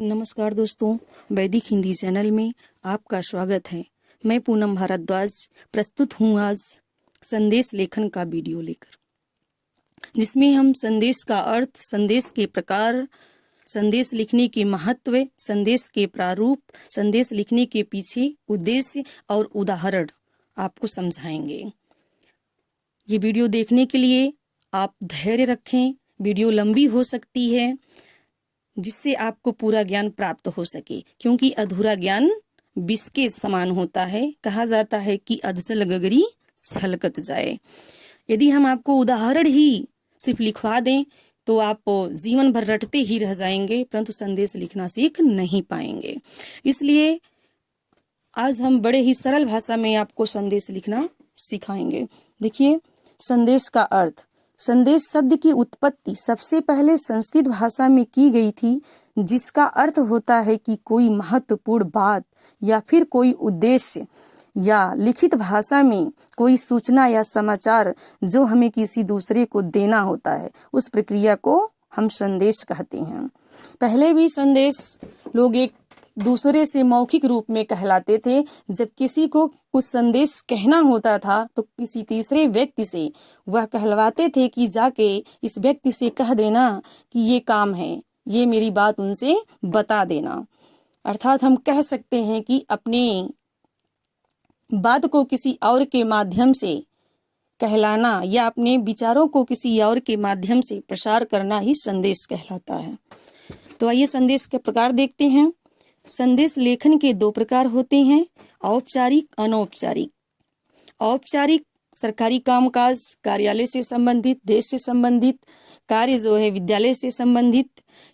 नमस्कार दोस्तों, वैदिक हिंदी चैनल में आपका स्वागत है। मैं पूनम भारद्वाज प्रस्तुत हूँ आज संदेश लेखन का वीडियो लेकर, जिसमें हम संदेश का अर्थ, संदेश के प्रकार, संदेश लिखने के महत्व, संदेश के प्रारूप, संदेश लिखने के पीछे उद्देश्य और उदाहरण आपको समझाएंगे। ये वीडियो देखने के लिए आप धैर्य रखें। वीडियो लंबी हो सकती है, जिससे आपको पूरा ज्ञान प्राप्त हो सके, क्योंकि अधूरा ज्ञान विष के समान होता है। कहा जाता है कि अधजल गगरी छलकत जाए। यदि हम आपको उदाहरण ही सिर्फ लिखवा दें तो आप जीवन भर रटते ही रह जाएंगे, परंतु संदेश लिखना सीख नहीं पाएंगे। इसलिए आज हम बड़े ही सरल भाषा में आपको संदेश लिखना सिखाएंगे। देखिए, संदेश का अर्थ। संदेश शब्द की उत्पत्ति सबसे पहले संस्कृत भाषा में की गई थी, जिसका अर्थ होता है कि कोई महत्वपूर्ण बात या फिर कोई उद्देश्य, या लिखित भाषा में कोई सूचना या समाचार जो हमें किसी दूसरे को देना होता है, उस प्रक्रिया को हम संदेश कहते हैं। पहले भी संदेश लोग एक दूसरे से मौखिक रूप में कहलाते थे। जब किसी को कुछ संदेश कहना होता था तो किसी तीसरे व्यक्ति से वह कहलवाते थे कि जाके इस व्यक्ति से कह देना कि ये काम है, ये मेरी बात उनसे बता देना। अर्थात हम कह सकते हैं कि अपने बात को किसी और के माध्यम से कहलाना या अपने विचारों को किसी और के माध्यम से प्रसार करना ही संदेश कहलाता है। तो आइए संदेश के प्रकार देखते हैं। संदेश लेखन के दो प्रकार होते हैं, औपचारिक, अनौपचारिक। औपचारिक सरकारी कामकाज, कार्यालय से संबंधित, देश से संबंधित कार्य जो है, विद्यालय से संबंधित,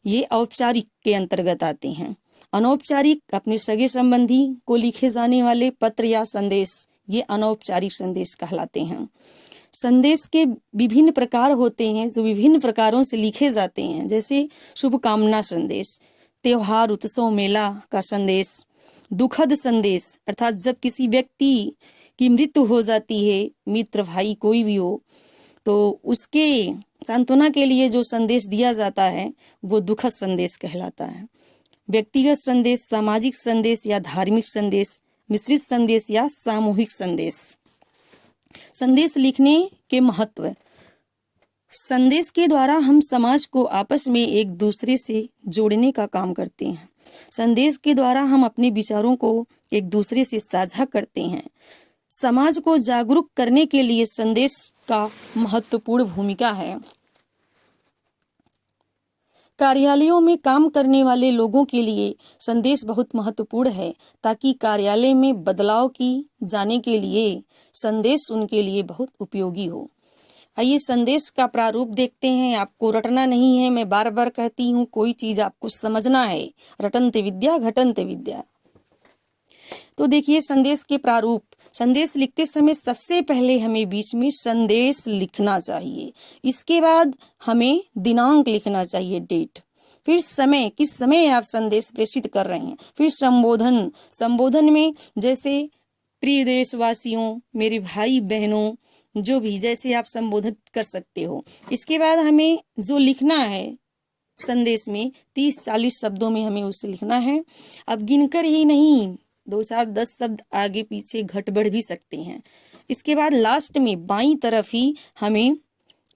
ये औपचारिक के अंतर्गत आते हैं। अनौपचारिक अपने सगे संबंधी को लिखे जाने वाले पत्र या संदेश, ये अनौपचारिक संदेश कहलाते हैं। संदेश के विभिन्न प्रकार होते हैं जो विभिन्न प्रकारों से लिखे जाते हैं, जैसे शुभकामना संदेश, त्योहार, उत्सव, मेला का संदेश, दुखद संदेश अर्थात जब किसी व्यक्ति की मृत्यु हो जाती है, मित्र, भाई कोई भी हो, तो उसके सांत्वना के लिए जो संदेश दिया जाता है वो दुखद संदेश कहलाता है। व्यक्तिगत संदेश, सामाजिक संदेश या धार्मिक संदेश, मिश्रित संदेश या सामूहिक संदेश। संदेश लिखने के महत्व। संदेश के द्वारा हम समाज को आपस में एक दूसरे से जोड़ने का काम करते हैं। संदेश के द्वारा हम अपने विचारों को एक दूसरे से साझा करते हैं। समाज को जागरूक करने के लिए संदेश का महत्वपूर्ण भूमिका है। कार्यालयों में काम करने वाले लोगों के लिए संदेश बहुत महत्वपूर्ण है, ताकि कार्यालय में बदलाव की जाने के लिए संदेश उनके लिए बहुत उपयोगी हो। आइए संदेश का प्रारूप देखते हैं। आपको रटना नहीं है, मैं बार बार कहती हूँ, कोई चीज आपको समझना है। रटंत विद्या घटंत विद्या। तो देखिए संदेश के प्रारूप। संदेश लिखते समय सबसे पहले हमें बीच में संदेश लिखना चाहिए। इसके बाद हमें दिनांक लिखना चाहिए, डेट। फिर समय, किस समय आप संदेश प्रेषित कर रहे हैं। फिर संबोधन। संबोधन में जैसे प्रिय देशवासियों, मेरे भाई बहनों, जो भी जैसे आप संबोधित कर सकते हो। इसके बाद हमें जो लिखना है संदेश में 30-40 शब्दों में हमें उसे लिखना है। अब गिनकर ही नहीं, 2-4-10 शब्द आगे पीछे घट बढ़ भी सकते हैं। इसके बाद लास्ट में बाईं तरफ ही हमें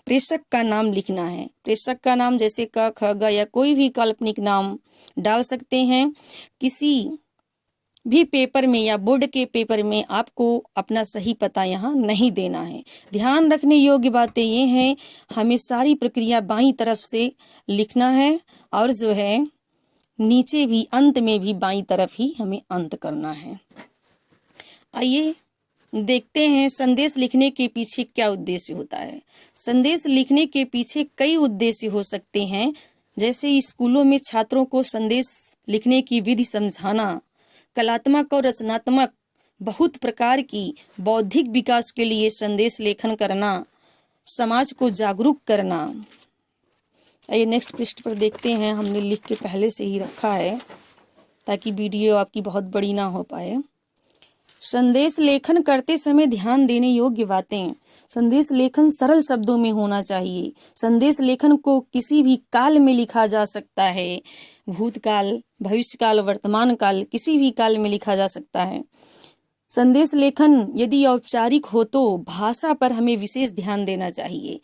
प्रेषक का नाम लिखना है। प्रेषक का नाम जैसे क, ख, ग या कोई भी काल्पनिक नाम डाल सकते हैं। किसी भी पेपर में या बोर्ड के पेपर में आपको अपना सही पता यहाँ नहीं देना है। ध्यान रखने योग्य बातें ये हैं, हमें सारी प्रक्रिया बाईं तरफ से लिखना है, और जो है नीचे भी, अंत में भी बाईं तरफ ही हमें अंत करना है। आइए देखते हैं संदेश लिखने के पीछे क्या उद्देश्य होता है। संदेश लिखने के पीछे कई उद्देश्य हो सकते हैं, जैसे स्कूलों में छात्रों को संदेश लिखने की विधि समझाना, कलात्मक और रचनात्मक बहुत प्रकार की बौद्धिक विकास के लिए संदेश लेखन करना, समाज को जागरूक करना। आइए नेक्स्ट पृष्ठ पर देखते हैं। हमने लिख के पहले से ही रखा है ताकि वीडियो आपकी बहुत बड़ी ना हो पाए। संदेश लेखन करते समय ध्यान देने योग्य बातें। संदेश लेखन सरल शब्दों में होना चाहिए। संदेश लेखन को किसी भी काल में लिखा जा सकता है, भूतकाल, भविष्यकाल, वर्तमान काल, किसी भी काल में लिखा जा सकता है। संदेश लेखन यदि औपचारिक हो तो भाषा पर हमें विशेष ध्यान देना चाहिए।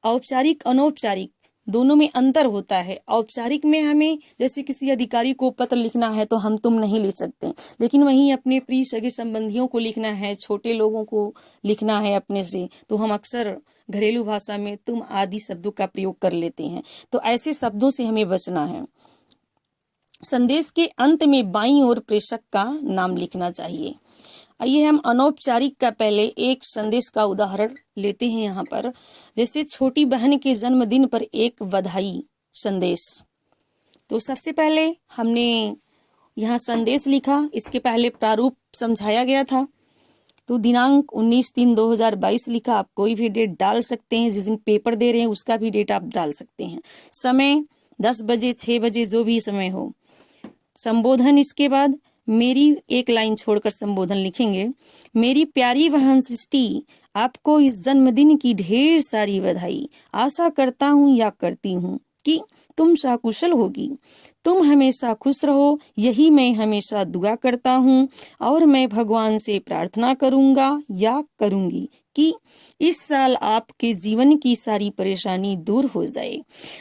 औपचारिक, अनौपचारिक दोनों में अंतर होता है। औपचारिक में हमें जैसे किसी अधिकारी को पत्र लिखना है तो हम तुम नहीं लिख सकते, लेकिन वहीं अपने प्रिय सगे संबंधियों को लिखना है, छोटे लोगों को लिखना है अपने से, तो हम अक्सर घरेलू भाषा में तुम आदि शब्दों का प्रयोग कर लेते हैं। तो ऐसे शब्दों से हमें बचना है। संदेश के अंत में बाईं ओर प्रेषक का नाम लिखना चाहिए। आइए हम अनौपचारिक का पहले एक संदेश का उदाहरण लेते हैं यहाँ पर। जैसे छोटी बहन के जन्मदिन पर एक बधाई संदेश। तो सबसे पहले हमने यहाँ संदेश लिखा, इसके पहले प्रारूप समझाया गया था। तो दिनांक 19/3/2022 लिखा। आप कोई भी डेट डाल सकते हैं, जिस दिन पेपर दे रहे हैं उसका भी डेट आप डाल सकते हैं। समय 10 बजे, 6 बजे, जो भी समय हो। संबोधन, इसके बाद मेरी एक लाइन छोड़कर संबोधन लिखेंगे। मेरी प्यारी बहन सृष्टि, आपको इस जन्मदिन की ढेर सारी बधाई। आशा करता हूँ या करती हूँ कि तुम सकुशल होगी। तुम हमेशा खुश रहो, यही मैं हमेशा दुआ करता हूँ। और मैं भगवान से प्रार्थना करूँगा या करूँगी कि इस साल आपके जीवन की सारी परेशानी दूर हो जाए,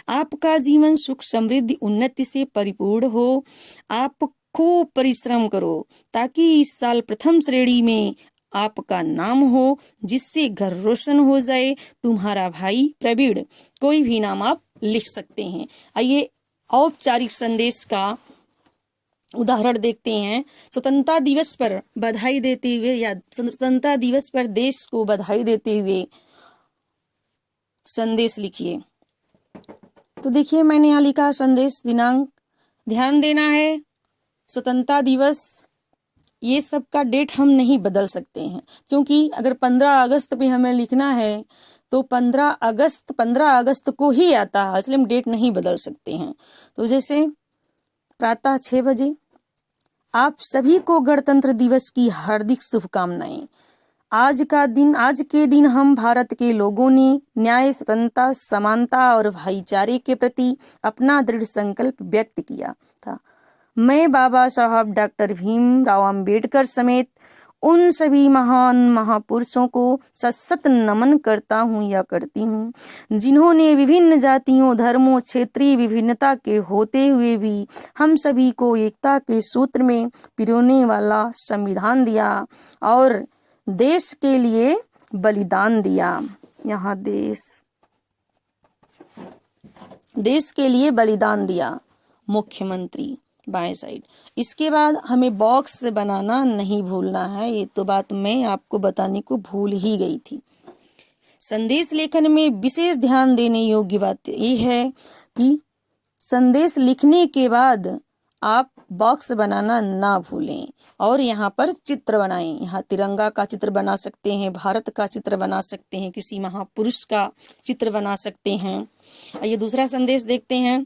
आपका जीवन सुख, समृद्धि, उन्नति से परिपूर्ण हो। आप खूब परिश्रम करो ताकि इस साल प्रथम श्रेणी में आपका नाम हो, जिससे घर रोशन हो जाए। तुम्हारा भाई प्रवीण। कोई भी नाम आप लिख सकते हैं। आइए औपचारिक संदेश का उदाहरण देखते हैं। स्वतंत्रता दिवस पर बधाई देते हुए या स्वतंत्रता दिवस पर देश को बधाई देते हुए संदेश लिखिए। तो देखिए मैंने यहाँ लिखा संदेश, दिनांक, ध्यान देना है स्वतंत्रता दिवस, ये सब का डेट हम नहीं बदल सकते हैं, क्योंकि अगर 15 अगस्त पे हमें लिखना है तो 15 अगस्त को ही आता है, इसलिए हम डेट नहीं बदल सकते हैं। तो जैसे प्रातः 6 बजे, आप सभी को गणतंत्र दिवस की हार्दिक शुभकामनाएं। आज के दिन हम भारत के लोगों ने न्याय, स्वतंत्रता, समानता और भाईचारे के प्रति अपना दृढ़ संकल्प व्यक्त किया था। मैं बाबा साहब डॉक्टर भीमराव अंबेडकर समेत उन सभी महान महापुरुषों को सशक्त नमन करता हूँ या करती हूँ, जिन्होंने विभिन्न जातियों, धर्मों, क्षेत्रीय विभिन्नता के होते हुए भी हम सभी को एकता के सूत्र में पिरोने वाला संविधान दिया और देश के लिए बलिदान दिया। यहाँ देश के लिए बलिदान दिया। मुख्यमंत्री, बाएं साइड। इसके बाद हमें बॉक्स बनाना नहीं भूलना है, ये तो बात मैं आपको बताने को भूल ही गई थी। संदेश लेखन में विशेष ध्यान देने योग्य बात ये है कि संदेश लिखने के बाद आप बॉक्स बनाना ना भूलें और यहाँ पर चित्र बनाएं। यहाँ तिरंगा का चित्र बना सकते हैं, भारत का चित्र बना सकते हैं, किसी महापुरुष का चित्र बना सकते हैं। आइए दूसरा संदेश देखते हैं।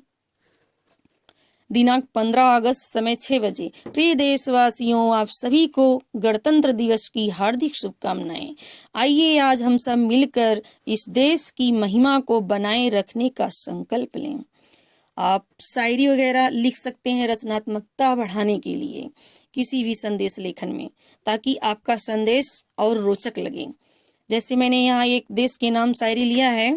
दिनांक 15 अगस्त, समय 6 बजे। प्रिय देशवासियों, आप सभी को गणतंत्र दिवस की हार्दिक शुभकामनाएं। आइए आज हम सब मिलकर इस देश की महिमा को बनाए रखने का संकल्प लें। आप शायरी वगैरह लिख सकते हैं रचनात्मकता बढ़ाने के लिए किसी भी संदेश लेखन में, ताकि आपका संदेश और रोचक लगे। जैसे मैंने यहाँ एक देश के नाम शायरी लिया है।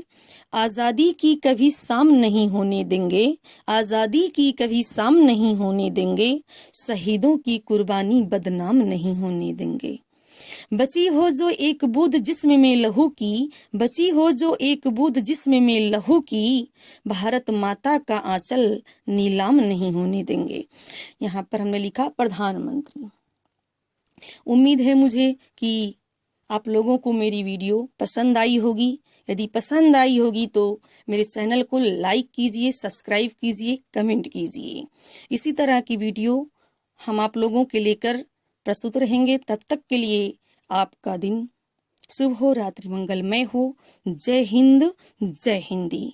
आज़ादी की कभी शाम नहीं होने देंगे, आज़ादी की कभी शाम नहीं होने देंगे, शहीदों की कुर्बानी बदनाम नहीं होने देंगे। बची हो जो एक बूंद जिस्म में लहू की, बची हो जो एक बूंद जिस्म में लहू की, भारत माता का आंचल नीलाम नहीं होने देंगे। यहाँ पर हमने लिखा प्रधानमंत्री। उम्मीद है मुझे कि आप लोगों को मेरी वीडियो पसंद आई होगी। यदि पसंद आई होगी तो मेरे चैनल को लाइक कीजिए, सब्सक्राइब कीजिए, कमेंट कीजिए। इसी तरह की वीडियो हम आप लोगों के लेकर प्रस्तुत रहेंगे। तब तक के लिए आपका दिन शुभ हो, रात्रि मंगलमय हो। जय हिंद, जय हिंदी।